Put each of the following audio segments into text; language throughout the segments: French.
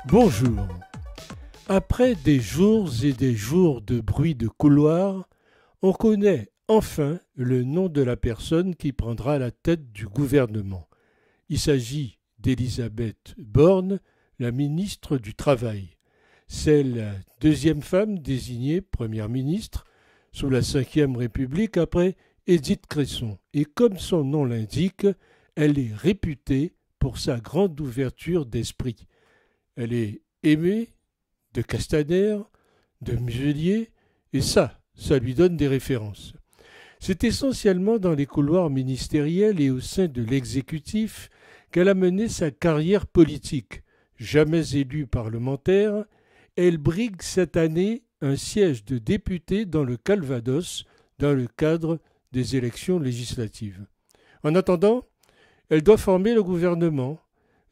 Bonjour. Après des jours et des jours de bruit de couloir, on connaît enfin le nom de la personne qui prendra la tête du gouvernement. Il s'agit d'Elisabeth Borne, la ministre du Travail. C'est la deuxième femme désignée première ministre sous la Ve République après Édith Cresson. Et comme son nom l'indique, elle est réputée pour sa grande ouverture d'esprit. Elle est aimée de Castaner, de Muselier, et ça lui donne des références. C'est essentiellement dans les couloirs ministériels et au sein de l'exécutif qu'elle a mené sa carrière politique. Jamais élue parlementaire, elle brigue cette année un siège de députée dans le Calvados dans le cadre des élections législatives. En attendant, elle doit former le gouvernement,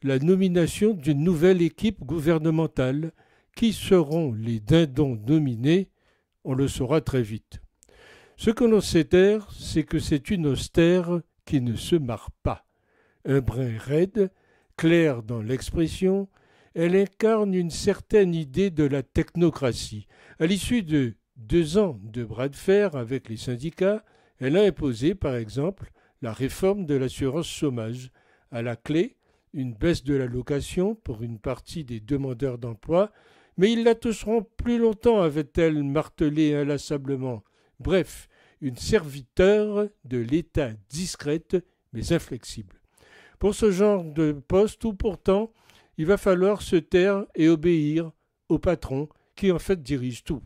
la nomination d'une nouvelle équipe gouvernementale. Qui seront les dindons nominés? On le saura très vite. Ce que l'on sait taire, c'est que c'est une austère qui ne se marre pas. Un brin raide, clair dans l'expression, elle incarne une certaine idée de la technocratie. À l'issue de 2 ans de bras de fer avec les syndicats, elle a imposé, par exemple, la réforme de l'assurance chômage. À la clé, une baisse de l'allocation pour une partie des demandeurs d'emploi, mais ils la toucheront plus longtemps, avait-elle martelé inlassablement. Bref, une serviteur de l'État discrète mais inflexible. Pour ce genre de poste où pourtant, il va falloir se taire et obéir au patron qui en fait dirige tout.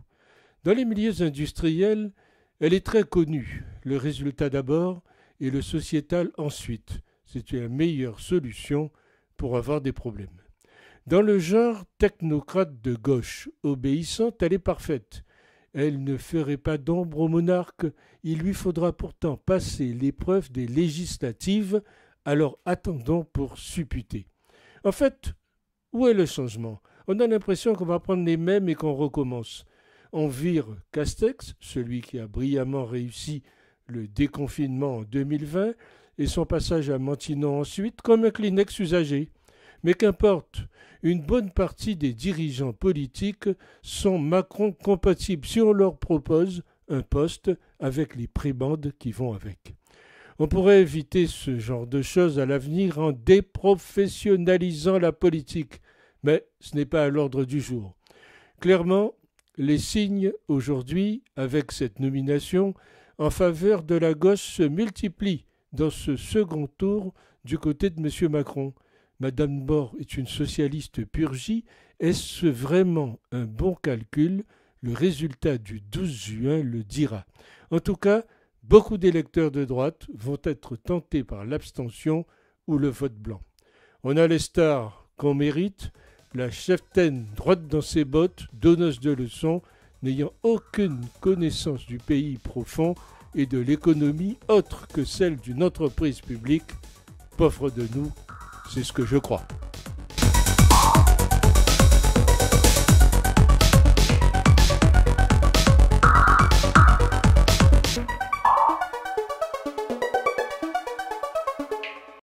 Dans les milieux industriels, elle est très connue. Le résultat d'abord et le sociétal ensuite. C'est la meilleure solution pour avoir des problèmes. Dans le genre technocrate de gauche, obéissante, elle est parfaite. Elle ne ferait pas d'ombre au monarque, il lui faudra pourtant passer l'épreuve des législatives, alors attendons pour supputer. En fait, où est le changement? On a l'impression qu'on va prendre les mêmes et qu'on recommence. On vire Castex, celui qui a brillamment réussi le déconfinement en 2020, et son passage à Matignon ensuite, comme un Kleenex usagé. Mais qu'importe, une bonne partie des dirigeants politiques sont Macron-compatibles si on leur propose un poste avec les prébendes qui vont avec. On pourrait éviter ce genre de choses à l'avenir en déprofessionnalisant la politique, mais ce n'est pas à l'ordre du jour. Clairement, les signes aujourd'hui, avec cette nomination, en faveur de la gauche se multiplient dans ce second tour du côté de M. Macron. Madame Borne est une socialiste pur jus. Est-ce vraiment un bon calcul? Le résultat du 12 juin le dira. En tout cas, beaucoup d'électeurs de droite vont être tentés par l'abstention ou le vote blanc. On a les stars qu'on mérite, la cheftaine droite dans ses bottes, donneuse de leçons, n'ayant aucune connaissance du pays profond et de l'économie autre que celle d'une entreprise publique. Pauvre de nous, c'est ce que je crois.